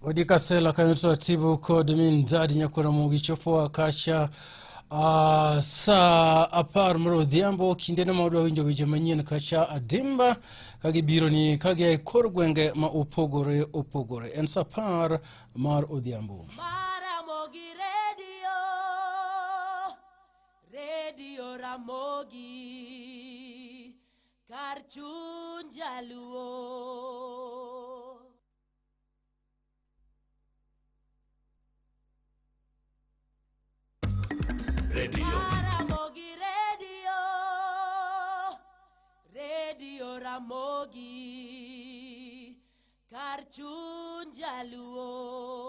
Wadika sela kanyoto tibu kod min dadi nyakura mugi chopo kasha sa apar mro dhiambo kindene maudwa winjo wije manyien kasha adimba kagi biro ni kagi kor gwenge ma opogore en sa apar mar odhiambo Ramogi Radio Ramogi Karchun Jaluo Ramogi Radio Ramogi Karchun Jaluo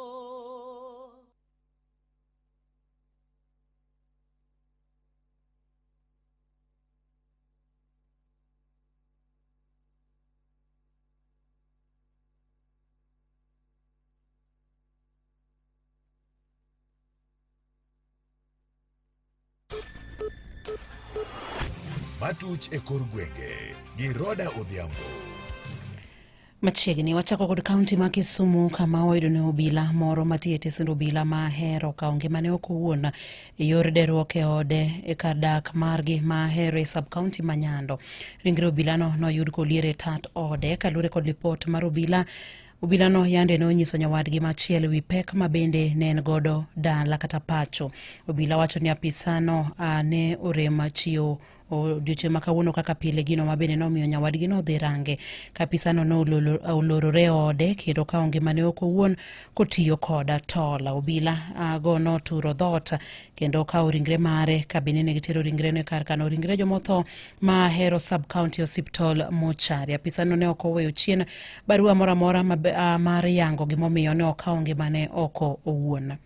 Matuch e kor gwenge gi Roda Odhiambo. Machiegni wachako kod kaunti ma Kisumu kama oyudo ne obila moro matie tesend obila ma hero kaonge mane okowuona e yor deruok e ode e kar dak margi ma hero e sub-county ma Nyando. Ringre obilano noyud koliere tat ode kalure kod lipot mar Obilano yande no nyiso nyawadgi machiel wi pek mabende ne en godo dala kata pacho. Obila wacho ni apisano ne orema chiyo odiochieng' ma kawuono kaka pile gino mabende nomiyo nyawadgi no dhi range. Kapisano no olorore ode kendo kaonge mane okowuon kotiyo koda tola. Obila go no turo dhot kendo kao ringre mare kabine ne gitero ringre no kar kano ringre jomotho ma hero sub-county hospital mochari. Apisano ne okoweyo chien barua moramora mar yango gimomiyo ne okaonge mane oko owuon.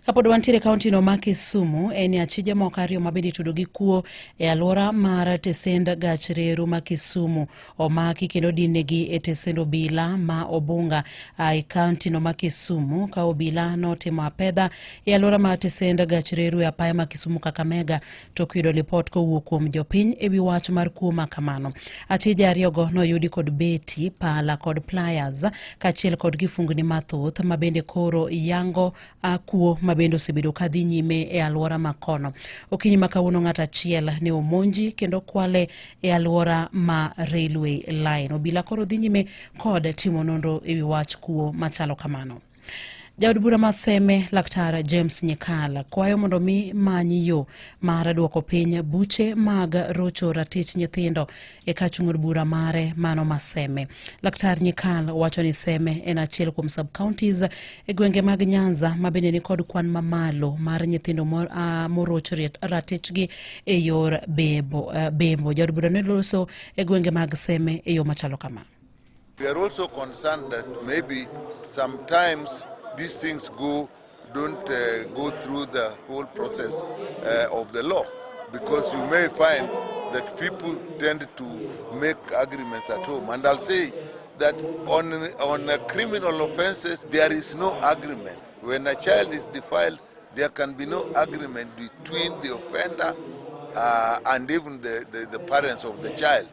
Kapod wantiere kaunti no ma Kisumu eni achije mokario mabedi tudo gi kuo e alwora mar tesend gach reru ma Kisumu omaki kendo dinegi e tesend obila ma Obunga e kaunti no ma Kisumu ka obila notimo apedha e alwora mar tesend gach reru e apaya ma Kisumu Kakamega to kuyudo lipot kowuok kuom jopiny e wi wach mar kuo makamano. Achije ariogo noyudi kod beti, pala kod pliers kachiel kod gifungni mathoth mabende koro yango kuo mabendo osebedo kadhi nyime e alwora makono. Okinyi makawuono ng'at achiel ne omonji kendo kwale e alwora ma railway line. Obila koro dhi nyime kod timo nonro e wi wach kuo machalo kamano. Jaod bura maseme Laktar James Nyekala kwayo mondo mi manyi yo mar duoko piny buche mag rocho ratich nyithindo e kachung'od bura mare mano maseme. Laktar Nyekala wacho ni Seme en achiel kuom sub-counties e gwenge mag Nyanza mabende ni kod kwan mamalo mar nyithindo morocho ratichgi e yor bembo. Jaod bura ne loso e gwenge mag Seme e yo machalo kama. We are also concerned that maybe sometimes these things don't go through the whole process of the law, because you may find that people tend to make agreements at home. And I'll say that on criminal offenses, there is no agreement. When a child is defiled, there can be no agreement between the offender and even the parents of the child.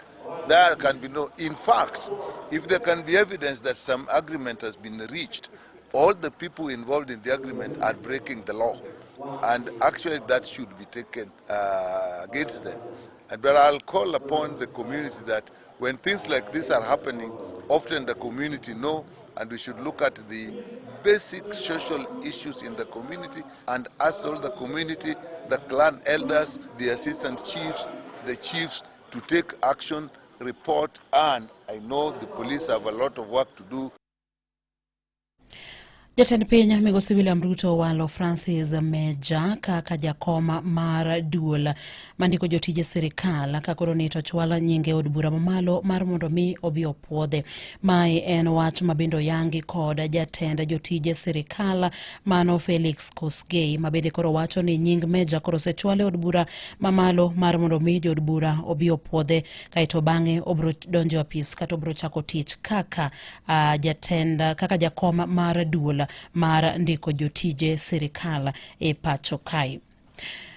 There can be no, in fact, if there can be evidence that some agreement has been reached, all the people involved in the agreement are breaking the law, and actually that should be taken against them. But I'll call upon the community that when things like this are happening, often the community know, and we should look at the basic social issues in the community and ask all the community, the clan elders, the assistant chiefs, the chiefs to take action, report, and I know the police have a lot of work to do. Jatend piny Migosi William Ruto walo Francis Meja kaka jakoma mar duol mandiko jotije sirikal kakoro ni to chwala nyinge od bura mamalo mar mondo mi obi opuodhe. Mai en wach mabendo yangi kod jatend jotije sirikal mano Felix Kosgei mabende koro wacho ni nying Meja koro sechwale od bura mamalo mar mondo mi od bura obi opuodhe kaito bange obro donjo apis kato obro chako tich kaka jatend kaka jakoma mar duol mar ndiko jotije sirikal e pacho kai.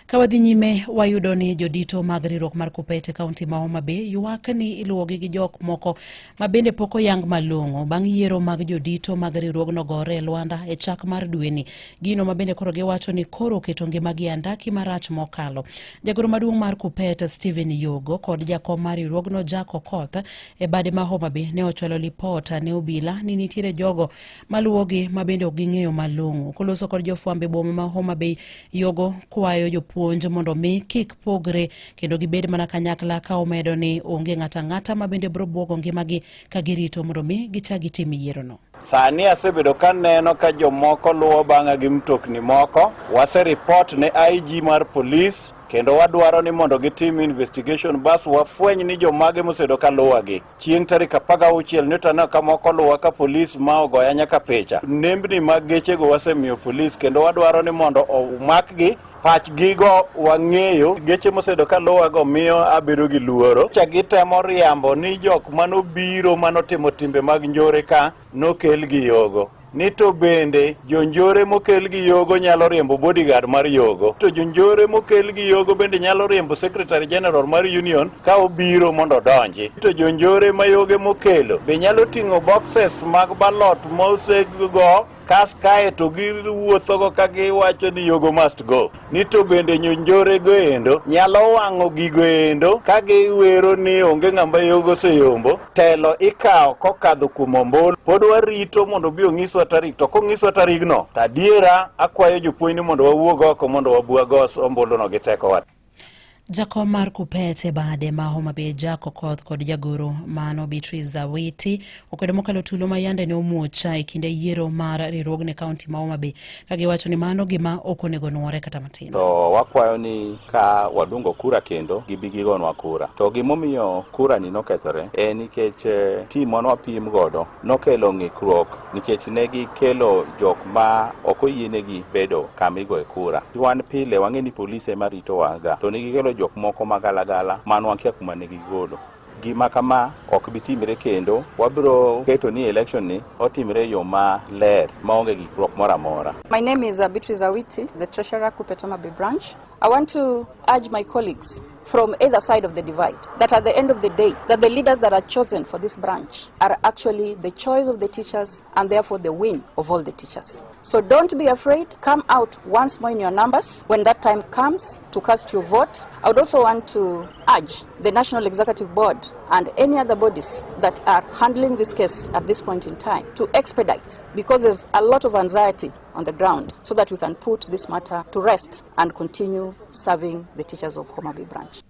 Kawadhi nyime wayudo ni jodito mag riwruok mar Kupete kaunti ma Homa Bay ywak ni iluwogi gi jok moko mabende poko yang malongo bang' yiero mag jodito mag riwruogno gore Luanda e chak mar dweni. Gino mabende koro giwacho ni koro keto ngimagi andaki marach mokalo. Jagoro maduong' mar Kupete Stephen Yogo kod jakom mar riwruogno Jack Okoth e bade ma Homa Bay ne ochwalo lipota ne obila ni nitiere jogo maluwogi mabende ok ging'eyo malongo. Koloso kod jofwambe boma ma Homa Bay, Yogo kwayo jopuonj mondo mi kik pogre kendo gibed mana kanyakla ka omedo ni onge ng'ata mabende bro buogo ngimagi ka girito mondo mi gichagi tim yiero no. Sani asebedo ka neno ka jomoko luwo bang'a gi mtokni moko. Wase report ne IG mar police kendo wadwaro ni mondo gitim investigation bas wafweny ni jomage mosedo ka luwagi. Chieng' tarik 16 nitano ka moko luwa ka police ma ogoya nyaka picha. Nembni mag gechego wasemiyo police kendo wadwaro ni mondo omakgi. Pach gigo wang'eyo geche mosedo ka luwago miyo abedo gi luoro. Gitemo riambo ni jok manobiro manotimo timbe mag njore ka nokel gi Yogo. Ni to bende jonjore mokel gi Yogo nyalo riembo bodyguard mar Yogo. To jonjore mokel gi Yogo bende nyalo riembo secretary general mar union ka obiro mondo donji. To jonjore ma Yogo mokelo be nyalo ting'o boxes mag ballot mosego kas kae to giwuothogo ka giwacho ni Yogo must go. Ni to bende jonjore go endo nyalo wang'o gigo endo ka giwero ni onge ng'ama Yogo seyombo. Telo ikawo kokadho kuom ombulu. Pod warito mondo bi ong'iswa tarik, to kong'iswa tarigno tadiera akwayo jopuonj ni mondo wawuog oko mondo wabuago ombuluno gi teko wat. Jakom mar Kupete bade ma Homa Bay Jack Okoth kod jagoro mano Beatrice Awiti okwedo mokalo tulo ma yande ne omuocha e kinde yiero mar riwruogne kaunti ma Homa Bay ka giwacho ni mano gima ok onego nuore kata matin. To wakwayo ni ka wadungo kura kendo gibi gigonwa kura. To gimomiyo kura ni nokethore nikech tim manwa pim godo nokelo ng'ikruok nikech ne gikelo jok ma ok oyienegi bedo kamigo e kura. Wan pile wang'e ni polisi ema rito waga to ne gikelo jok moko magalagala manwa kia kuma ne gigolo. Gima kama ok bitimre kendo wabro keto ni election ni otimre yo ma ler maonge gikruok mora mora. My name is Beatrice Awiti, the treasurer Kupete Homa Bay branch. I want to urge my colleagues from either side of the divide that at the end of the day that the leaders that are chosen for this branch are actually the choice of the teachers and therefore the win of all the teachers. So don't be afraid, come out once more in your numbers when that time comes to cast your vote. I would also want to urge the National Executive Board and any other bodies that are handling this case at this point in time to expedite, because there's a lot of anxiety on the ground, so that we can put this matter to rest and continue serving the teachers of Homa Bay branch.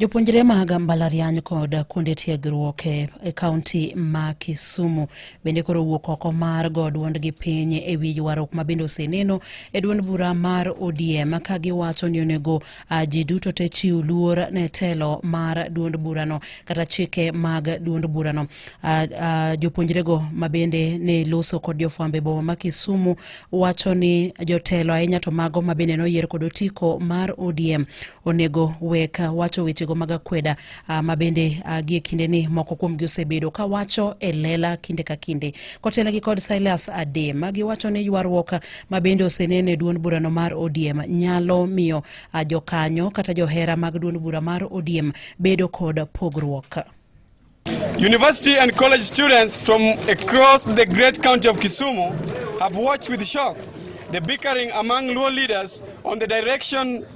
Jopuonjre mag mbalariany kod kuonde tiegruok e kaunti ma Kisumu bende koro wuok oko mar go duondgi piny e wi ywaruok ma bende oseneno e duond bura mar ODM ka giwacho ni onego ji duto te chiw luor ne telo mar duond burano kata chike mag duond burano. Jopuonjrego ma bende ne loso kod jofwambe boma ma Kisumu wacho ni jotelo ahinya to mago ma bende noyier kod otiko mar ODM onego wek wacho weche maga kweda mabende gie kinde ni moko kuom gi osebedo ka wacho e lela kinde ka kinde. Kotela gi kod Silas Adem giwacho ni ywaruok mabende osenene duond burano mar ODM nyalo miyo jokanyo kata johera mag duond bura mar ODM bedo kod pogruok. University and college students from across the great county of Kisumu have watched with shock the bickering among Luo leaders on the direction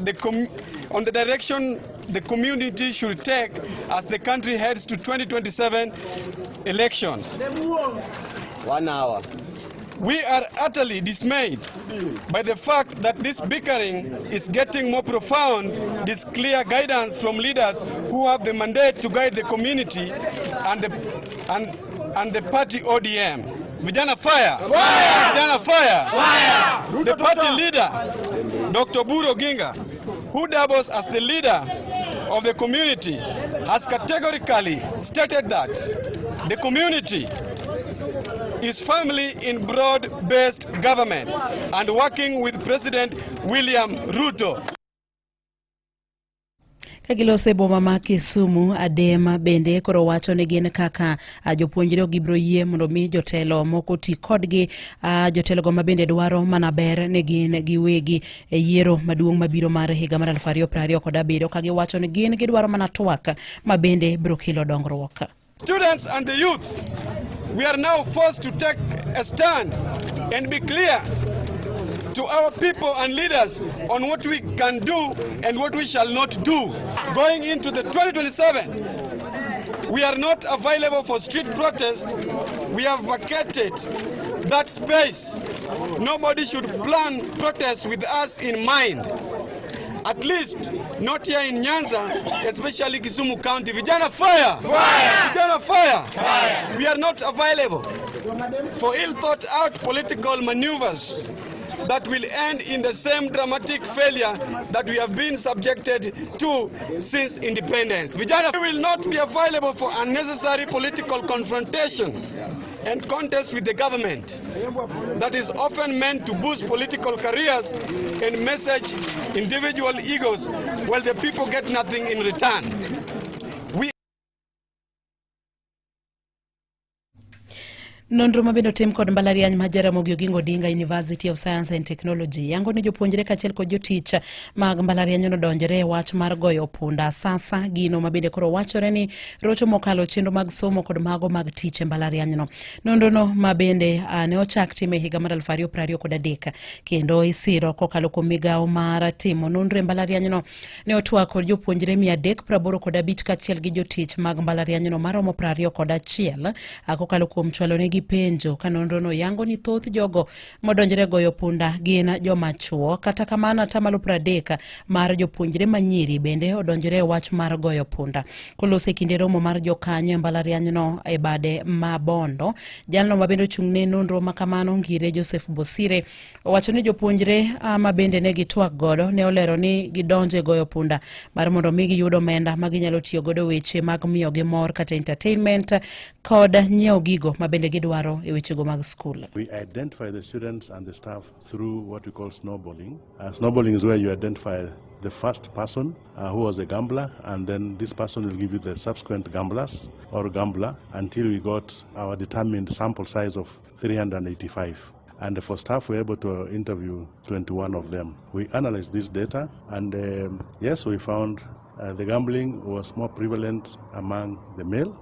the community should take as the country heads to 2027 elections. 1 hour. We are utterly dismayed by the fact that this bickering is getting more profound, this clear guidance from leaders who have the mandate to guide the community and the party ODM. Vijana fire! Fire! Vijana fire! Fire! The party leader, Dr. Buru Ginga, who doubles as the leader of the community, has categorically stated that the community is firmly in broad-based government and working with President William Ruto. Kagilose boma ma Kisumu, Adema bende koro wacho ne gin kaka jopuonjre gibro yie mondo mi jotelo moko ti kodgi, jotelo go mabende dwaro mana ber ne gin giwegi e yiero maduong' mabiro mar higa mar 2027 kagi wacho ne gin gidwaro mana twak mabende bro kelo dongruok. Students and the youth, we are now forced to take a stand and be clear to our people and leaders on what we can do and what we shall not do. Going into the 2027, we are not available for street protest. We have vacated that space. Nobody should plan protests with us in mind. At least not here in Nyanza, especially Kisumu County. Vijana fire! Fire! Vijana fire! Fire! We are not available for ill-thought-out political maneuvers that will end in the same dramatic failure that we have been subjected to since independence. Vijana will not be available for unnecessary political confrontation and contest with the government that is often meant to boost political careers and message individual egos while the people get nothing in return. Nonro mabendo tim kod mbalariany ma Jaramogi Oginga Odinga University of Science and Technology yango ni jopuonjre kachiel kod jotich mag mbalariany no donjore e wach mar goyo punda sasa gino mabende koro wachore ni rocho mokalo chenro mag somo kod mago mag tich e mbalariany no. Nonro no mabende ne ochak time higa mar 2023 kendo isiro kokalo kuom migawo mar timo nonro e mbalariany no ne otwako jopuonjre 385 kachiel gi jotich mag mbalariany no maromo 21 kokalo kuom chwalo ne penjo kanonro no yango ni thoth jogo modonjre goyo punda gin joma chuo, kata kamano atamalo 30 mar jopuonjre manyiri bende odonjre e wach mar goyo punda. Kolose kinde romo mar jokanyo e mbalariany no e bade ma Bondo, jalno mabende ochung'ne nonro makamano Ngire Joseph Bosire owacho ni jopuonjre mabende ne gitwak godo ne olero ni gidonje goyo punda mar mondo mi giyudo omenda maginyalo tiyo godo weche mag miyo gi mor kata entertainment kod nyiewo gigo mabende gidwaro e wechego mag school. We identify the students and the staff through what we call snowballing. Snowballing is where you identify the first person who was a gambler, and then this person will give you the subsequent gamblers or gambler until we got our determined sample size of 385. And for staff, we were able to interview 21 of them. We analyzed this data, and yes, we found the gambling was more prevalent among the male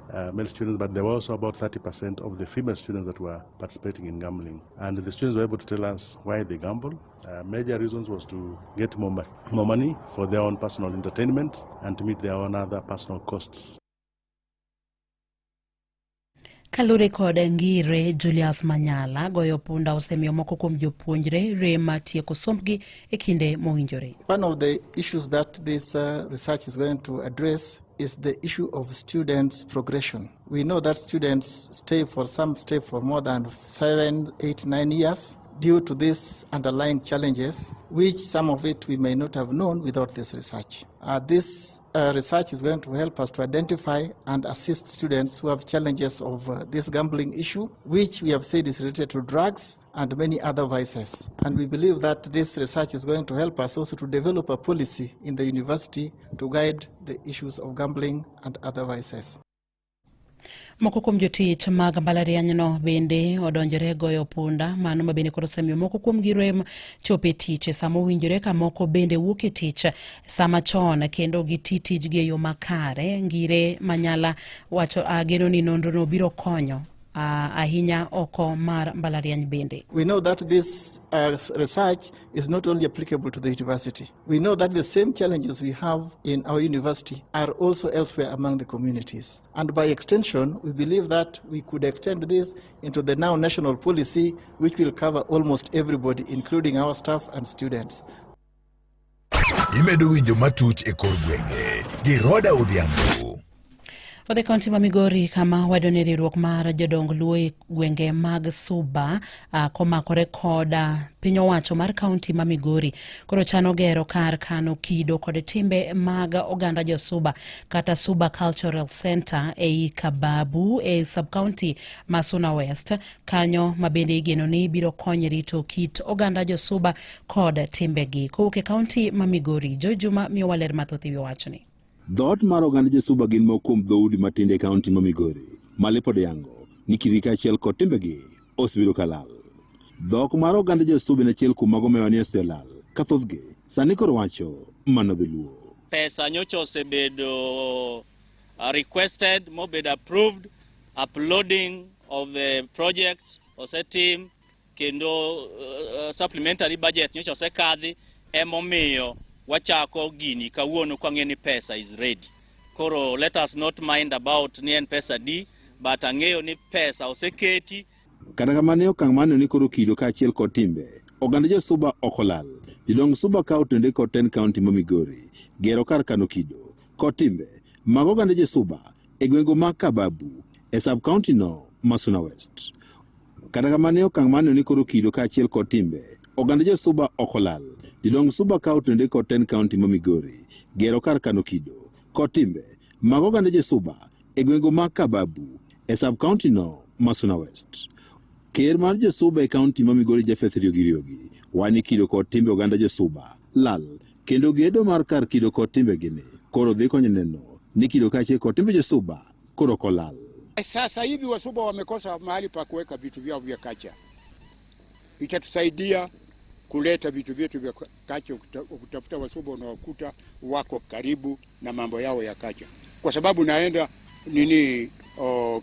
students, but there were also about 30% of the female students that were participating in gambling. And the students were able to tell us why they gamble. Major reasons was to get more money for their own personal entertainment and to meet their own other personal costs. Kalure kod Ngire Julius Manyala goyo punda osemiyo moko kuom jopuonjre rem tieko sombgi e kinde mowinjore. One of the issues that this research is going to address is the issue of students' progression. We know that students stay for more than 7, 8, 9 years due to these underlying challenges, which some of it we may not have known without this research. This research is going to help us to identify and assist students who have challenges of this gambling issue, which we have said is related to drugs and many other vices. And we believe that this research is going to help us also to develop a policy in the university to guide the issues of gambling and other vices. Moko kuom jotich mag mbalariany no bende odonjore goyo punda, mano mabende koro semiyo moko kuom girem chope tich sama owinjore, ka moko bende wuok e tich sama chon kendo gititij gi yo makare. Ngire Manyala wacho ageno ni nonro no biro konyo ahinya oko mar mbalariany bende. We know that this research is not only applicable to the university. We know that the same challenges we have in our university are also elsewhere among the communities. And by extension, we believe that we could extend this into the now national policy, which will cover almost everybody, including our staff and students. Imedo winjo matuch e kor gwenge gi Roda Odhiambo. Wadhi kaunti ma Migori kama wadone riwruok mar jodong luo e gwenge mag Suba komakore kod piny owacho mar kaunti ma Migori koro chano gero kar kano kido kod timbe mag oganda jo Suba kata Suba Cultural Center e Kababu e sub-county ma Suna West, kanyo mabende igeno ni biro konyo rito kit oganda jo Suba kod timbegi. Kowuok e kaunti ma Migori, Jojuma miyo waler mathoth ewi wachni. Dhot mar oganda jo Suba gin mokum dhoudi matinde kaunti ma Migori, malipod yango ni kidhi achiel kod timbegi osebiro kalal. Dhok mar oganda jo Suba ne achiel kuom mago mewani oselal, ka thothgi sani koro wacho mano dholuo. Pesa nyocha osebedo requested, mobedo approved, uploading of the project osetim, kendo supplementary budget nyocha osekadhi, emomiyo wachako gini kawuono kwang'eni pesa is ready. Koro let us not mind about ni en pesa di, but ang'eyo ni pesa oseketi. Kata kamano okang' mano ni koro kido ka achiel kod timbe oganda jo Suba okolal. Jodong Suba County kod 10 kaunti ma Migori gero kar kano kido kod timbe mag oganda jo Suba e gwengo mag Kababu e sub-county no ma Suna West. Kata kamano okang' mano ni koro kido ka achiel kod timbe oganda jo Suba okolal. Jodong Suba County kod 10 kaunti ma Migori gero kar kano kido kod timbe mag oganda jo Suba e gwengo mag Kababu e sub-county no ma Suna West. Ker mar jo Suba e kaunti ma Migori Japheth Riogi wani kido kod timbe oganda jo Suba lal, kendo gedo mar kar kido kod timbe gini koro dhi konyo neno ni kido kachiel kod timbe jo Suba koro kolal. Sasa hivi Wasuba wamekosa mahali pa kuweka vitu vyao vya kacha. Itatusaidia kuleta vitu vyetu vya kacha, ukitafuta Wasuba unawakuta wako karibu na mambo yao ya kacha. Kwa sababu naenda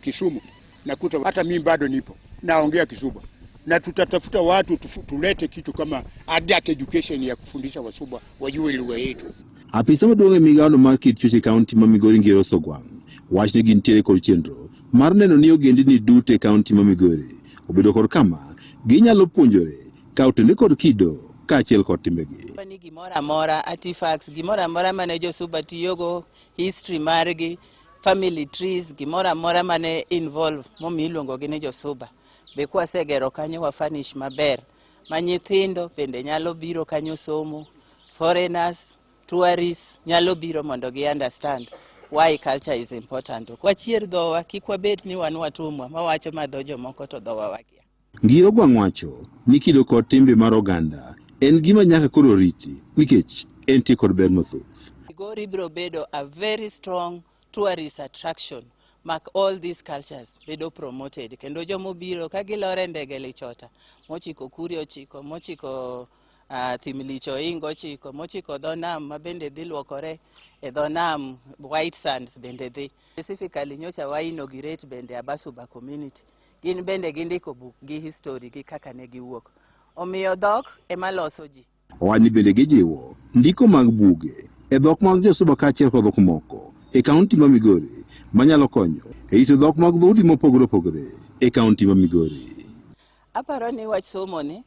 Kisumu, nakuta hata mimi bado nipo naongea Kisuba, na tutatafuta watu tulete kitu kama adult education ya kufundisha Wasuba wajue lugha yetu. Apisa maduong' e migawo mar kit chuech e kaunti ma Migori Ngero Sogwang' wachni gintiere kod chenro mar neno ni ogendini duto e kaunti ma Migori obedo kod kama ginyalo puonjore kawo timbe kod kido kaachiel kod timbegi. Ni gimoro amora, artifacts, gimoro amora mane jo Suba tiyogo, history margi, family trees, gimoro amora mane involve momi iluongo gi ni jo Suba. Be kwasegero kanyo wa furnish maber, ma nyithindo bende nyalo biro kanyo somo, foreigners, tourists nyalo biro mondo gi understand why culture is important. Kwa chier dhowa kik wabed ni wan watumwa mawacho madho jomoko to dhowa wakia. Ngiro Gwang' wacho ni kido kod timbe mar oganda en gima nyaka koro riti nikech entie kod ber mathoth. Migori biro bedo a very strong tourist attraction. Mak all these cultures bedo promoted. Kendo jomo biro ka gilore ndege lichota, mochiko Kurio chiko, mochiko Thimilicho Ingo chiko, mochiko dho nam mabende dhi luokore e dho nam White Sands bende dhi. Specifically nyocha wa inaugurate bende Abasuba community. Gin bende gindiko buk gi history gi kaka ne giwuok. Omiyo dhok ema loso ji. Wani bende gijiwo ndiko mag buge e dhok mag jo Suba kaachiel kod dhok moko e kaunti ma Migori manyalo konyo e rito dhok mag dhoudi mopogore opogore e kaunti ma Migori. Aparo ni wach somo ni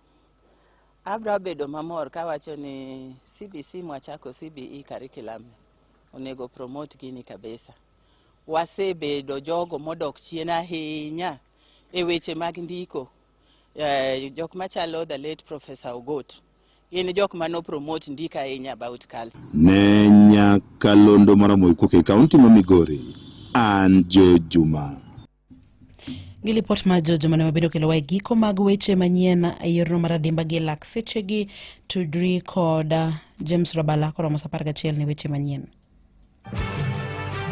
abra bedo mamor ka wacho ni CBC mwachako CBE curriculum onego promote gini kabisa. Wasebedo jogo modok chien ahinya e weche mag ndiko. Jok machalo the late Professor Ogot gin jok mano promote ndika ahinya about culture. Ne Nyakalondo Maramogi kuok e kaunti ma Migori, an Jojuma. Gilipot ma Jojuma ne mabedo kelo wae giko mag weche manyien e yorno mar adimba gi lak sechegi tudri kod James Rabala koro mosapar gachiel ni weche manyien.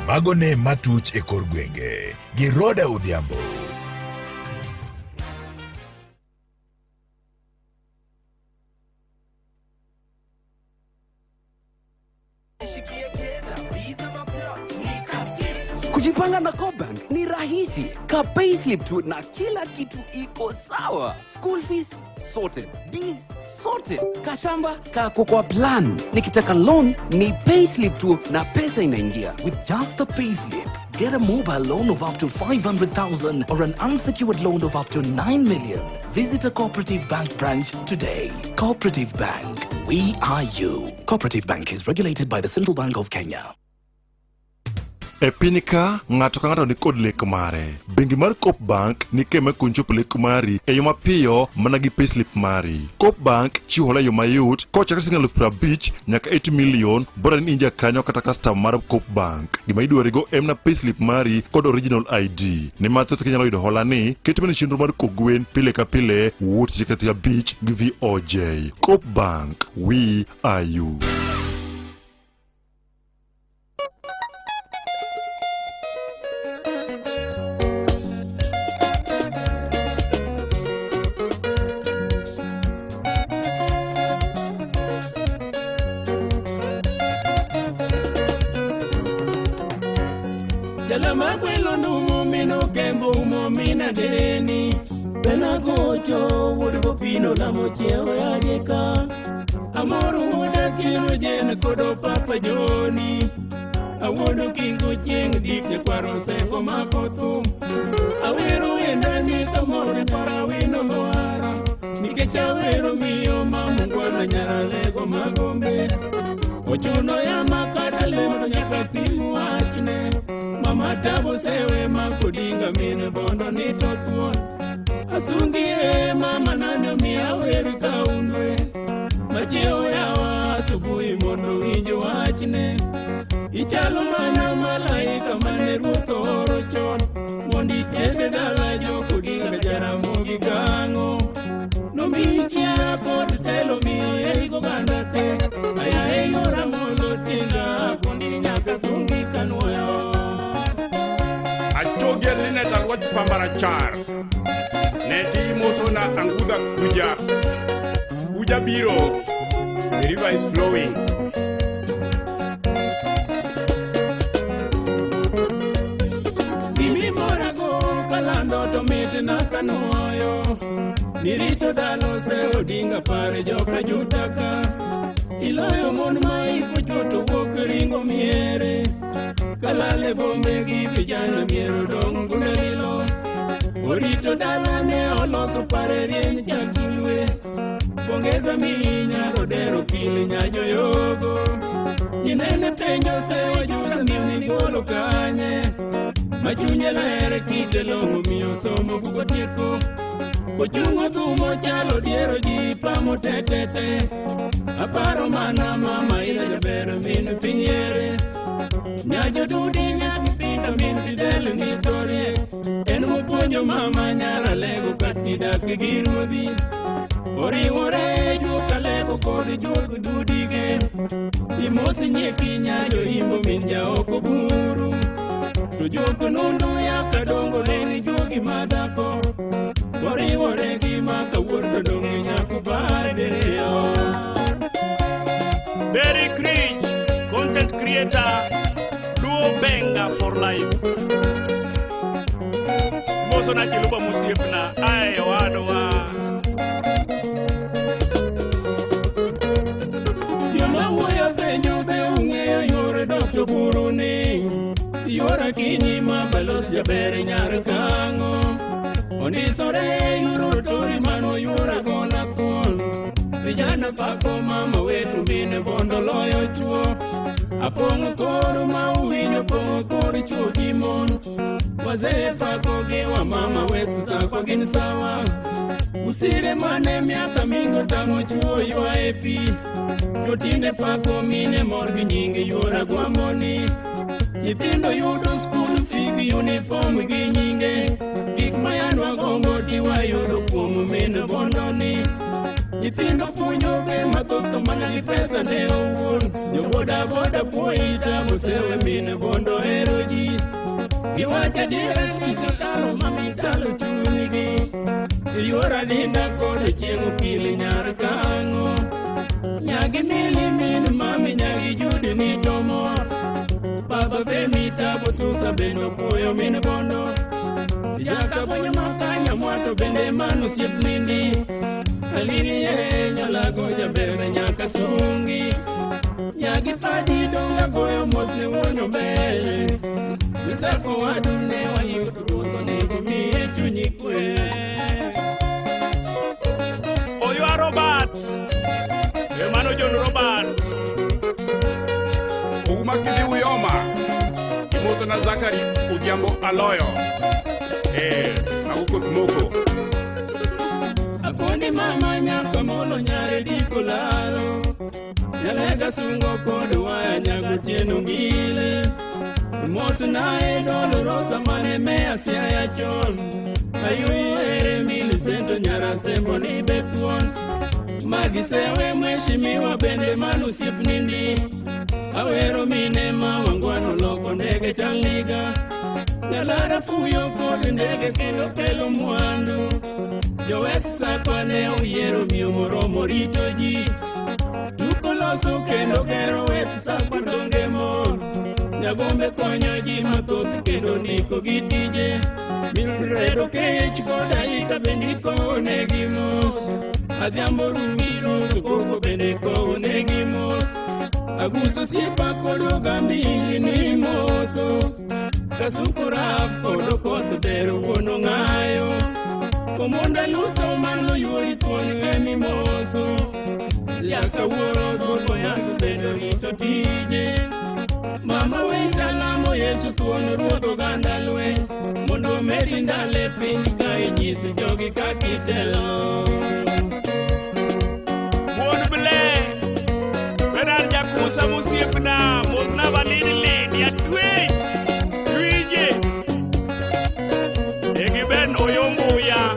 Mago ne matuch e kor gwenge gi Roda Odhiambo. Kujipanga na CoopBank ni rahisi. Ka payslip tu na kila kitu iko sawa. School fees sorted, bills sorted, kashamba kako kwa plan. Nikitaka loan ni payslip tu na pesa inaingia. With just a payslip, get a mobile loan of up to 500,000 or an unsecured loan of up to 9 million. Visit a Cooperative Bank branch today. Cooperative Bank, we are you. Cooperative Bank is regulated by the Central Bank of Kenya. E piny ka ng'ato ka ng'ato ni kod lek mare. Bengi mar CoopBank ni kema kunchop lek mari e yo mapiyo mana gi payslip mari. CoopBank chiwo hola yo mayot kochakre siling 50,000 nyaka 8 million bora ni inja kanyo kata customer mar CoopBank. Gima idwarigo emna payslip mari kod original ID. Ne mathoth kenyalo yudo hola ni ketimani chenro mar kogwen pile ka pile wuot chikati abich gi VOJ. CoopBank, we are you. Makwelo numo mino kembo umo mina deni Pena gocho wudu pino la mocheo ya geka Amoru wuda kino jena kodo papa joni Awodo kingo cheng dikne kwaro seko makothum Awero endani kamore para wino loara Nikecha wero miyo mamungwana nyaralego magombe Ochuno ya makata leo nyaka timu wachne Mama tabo sewe makudinga mine bondo nitotuon Asungie mama nanyo miaweri kaunwe Machio yawa asubuhi mono winjo wachne Ichalo mana malaika mane ruto oro chon Mondi tere dala joko dinga jaramogi kango Nomichia kod telo miego bandate Aya eyora molo tinga kundi nyaka sungi kanwoyo Achoge linet alwat pambara char Neti mosona anguda kuja Kuja biro The river is flowing Gimi morago kalando tomite na kanoyo Nirito dalo se odinga pare joka jutaka Iloyo mon maiko choto wok ringo miere Kalale bombe gi vijana miero dong gunelilo Orito dala ne oloso pare rieny chasulwe Bongeza minya rodero pili nyajo yogo Nyinene penjo se wajusa miuni golo kanye Machunye lere kite longo miyo somo buko tieko Kochungo thumo chalo diero jipa motetete Aparo mana mama ila jabero minu pinyere Nyajo dudi nyabi pinta min fidele nitorie Enu ponyo mama nyara lego katida kegirudhi Oriwore juka lego kodi juogu dudige Imosi nyeki nyajo imbo minja oko buru Tujuko nundu ya kadongo leni jugi madako Oriwore gimaka wurto dongi nyaku bardereo Derek Rich, content creator, Luo Benga for life. Moso na kiluba musipna, ae wadwa. Yoma woya penyo be ungeyo yore Dr. Buruni. Yora kinyi mabalos jabere nyar kango. Onisore yuro tori mano yura gona thuol. Vijana pako mama wetu mine bondo loyo chuo Apongo koro ma uwinyo pongo koro chuo gimon Wazee pako giwa mama wesu sako gin sawa Usire mane miaka mingo tango chuo ywa epi Chotine pako mine morgi nyingi yura guamoni Nyithindo yudo school fee gi uniform gi nyinge Gik mayanwa gongo tiwa yudo kuom mine bondo ni Nyithindo punyo be mathoto mana gi pesa ne owuon Joboda boda puoita bosewe mine bondo hero ji Giwacha diera kika karo mamitalo chunygi Iyora dinda kod chieng' pili nyar kango Nyagi mili min mami nyagi judi ni tomor Baba fe mita bosusa beno puyo min bondo Jaka bonya makanya mwato bende manu siep nindi Alini ye nyalago jabere nyaka sungi Nyagi padi donga goyo mosne wono bele Misako wadune wa yutu ruto ne kumie chunyi kwe Oywa Robert Emano John Robert Uma kidi uyoma Kimoto na Zakari Ugiambo Aloyo Aguko Moko Akondi mama nyaka molo nyare dikolaro Nyalega sungo kodo waya nyago tieno ngile Mosu nae dolo rosa mane mea siya chon Ayu ere mili sento nyara sembo ni bethuon Magisewe mweshimiwa bende manu siep nindi Awero mine mawangwano loko ndege chanliga Nyalara fuyo kote ndege kilo kelo mwandu Jowesa kwane uyero miyo moromo rito ji Tuko loso kendo gero wetu sakwa donge mor Nyagombe konyo ji mathoth kendo niko gitije Milredo kech koda ika bendiko onegi mos Adhiambo rumiro sokoko bendiko onegi mos Aguso sipa kodo gambi ni moso Kasuko raf kodo koto dero wono ngayo Komonda luso manlo yuri thwonu emi moso Yaka woro dwoko yangu bendo rito tije Mama wita lamo Yesu thwonu ruodho ganda lwe Mondo meri ndale piny ka inyisi jogi kakitelo Mon bele Benar jakusa musiepna Mosna vanini lady atwe Twije Egi ben oyombuya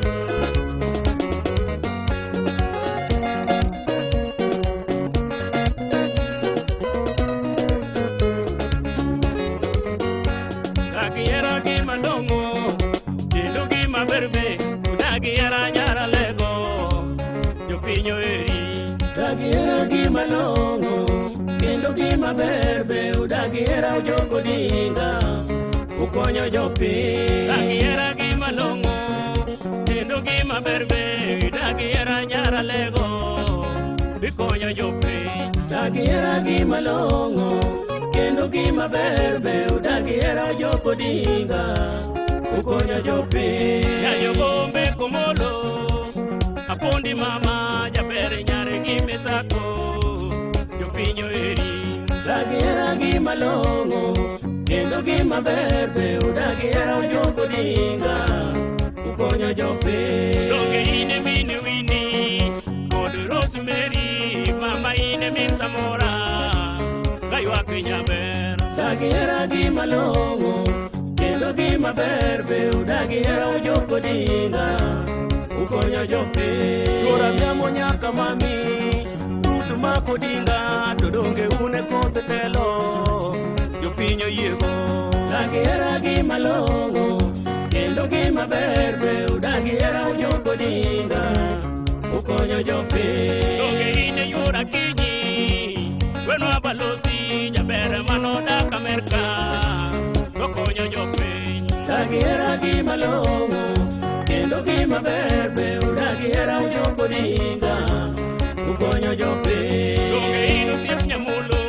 Kagiera gima longo Kendo gima berbe Kagiera nyara lego Jopinyo eri Dagiera gima longo Kendo gima berbe Udagiera ujoko dinga Ukonyo jopi Dagiera gima longo Kendo gima berbe Dagiera nyara lego Ukonyo jopi Dagiera gima longo Kendo gima berbe Udagiera ujoko dinga Ukonyo jopi Yayo gombe komolo Apondi mama Jabere nyare gime sako Jopinyo eri Dagiera gima longo Kendo gima berbe Udagiera ujoko dinga Ukonyo jopi Donge ine mine wini Kod Rosemary Mama ine min Samora Kaywa kinyaber Dagiera gima longo Kendo gima berbe Udagiera ujoko dinga Ukonyo jopi Gora vyamo nyaka mami Rutu mako dinga Dodonge une kothe telo Jopinyo yiego Dagiera gima longo Kendo gima berbe Udagiera ujoko dinga Ukonyo jopi Donge ine yura kinyi Wenu abalosi Jabere manoda kamerka Ukonyo jopi Dagiera gima longo Kendo gima berbe Udagiera ujoko dinga Ukonyo jopi Donge ino siep nyamulo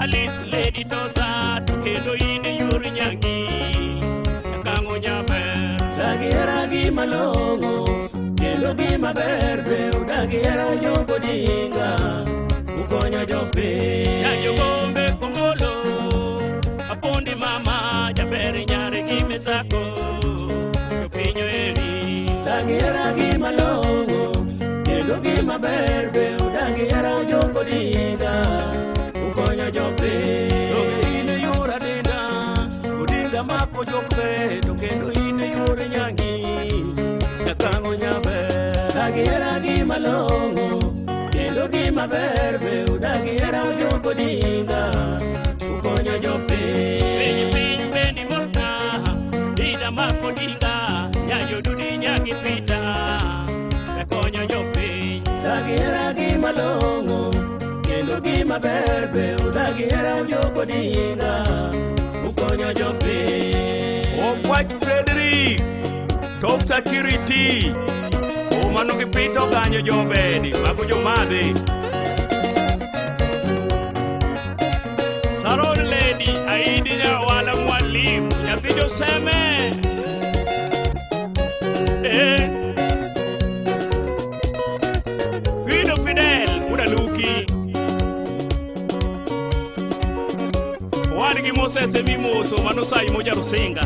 Alice Lady Tosa Kendo ine yuri nyangi Kango nyaber Dagiera gima longo Kendo gima berbe Udagiera ujoko dinga Ukonyo jopi Yayo gombe kongolo Apondi mama Jabere nyare gime sako Jopinyo eri Dagiera gima longo Kendo gima berbe Udagiera ujoko dinga Ukonyo jopi Donge ine yura dinda Udinga mako jokbe To kendo ine yure nyangi Nakango nyaber Dagiera gima longo Kendo gima berbe Udagiera ujoko dinga Ukonyo jopi Piny bendi morta Dida mako dinga Yayo dudi nyaki pita Nakonyo jopiny Dagiera gima longo Kendo gima berbe Udagiera ujoko dinga Ukonyo konyo jopiny. Okwach Frederick, Dr. Kiriti, omano gipito ganyo jobedi, mago jomadhi. Saron Lady, Aidi Nyawala Mwalimu, nyathi Joseme. Fido Fidel, Udaluki. Wadi Moses Mimoso, Manosai Moja Rusinga.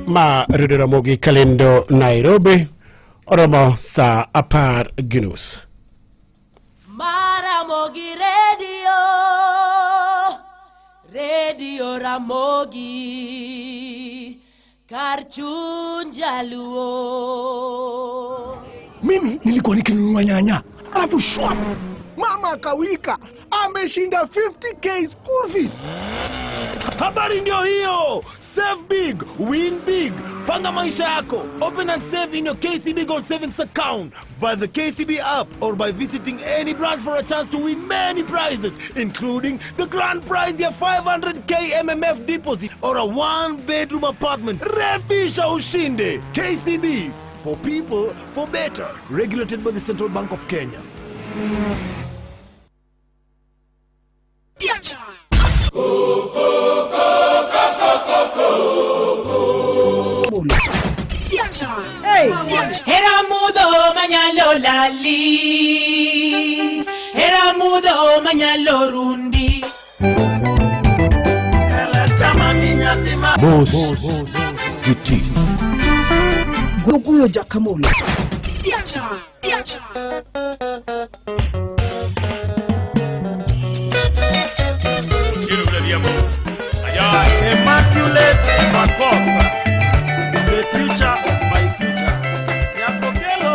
Ma Redio Ramogi Kalendo Nairobi, oromo sa apar ginus. Ramogi Radio Ramogi Karchun Jaluo. Mimi nilikuwa nikinunua nyanya, alafu shwap, mama akawika ameshinda 50k school fees. Habari ndio hiyo. Save big, win big. Panga maisha yako. Open and save in your KCB Gold Savings account via the KCB app or by visiting any branch for a chance to win many prizes, including the grand prize of 500k MMF deposit or a one-bedroom apartment. Refisha ushinde. KCB, for people, for better. Regulated by the Central Bank of Kenya. Hey, era mudo mañalo lali, era mudo mañalo rundi. Boss Guti Guguyo Jakamola. Immaculate Makopa, the future of my future. Yakokelo.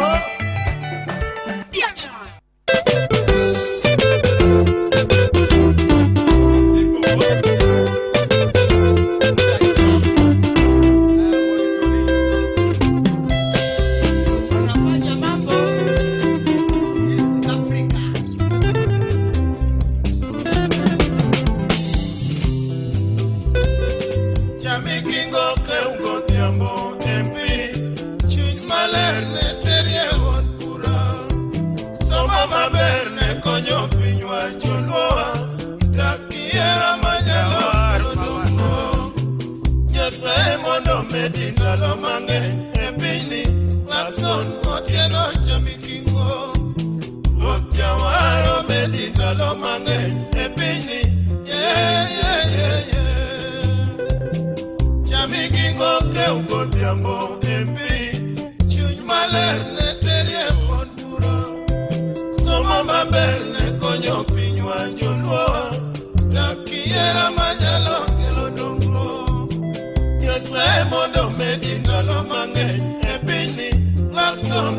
Mondo medina lo mange e bini lakson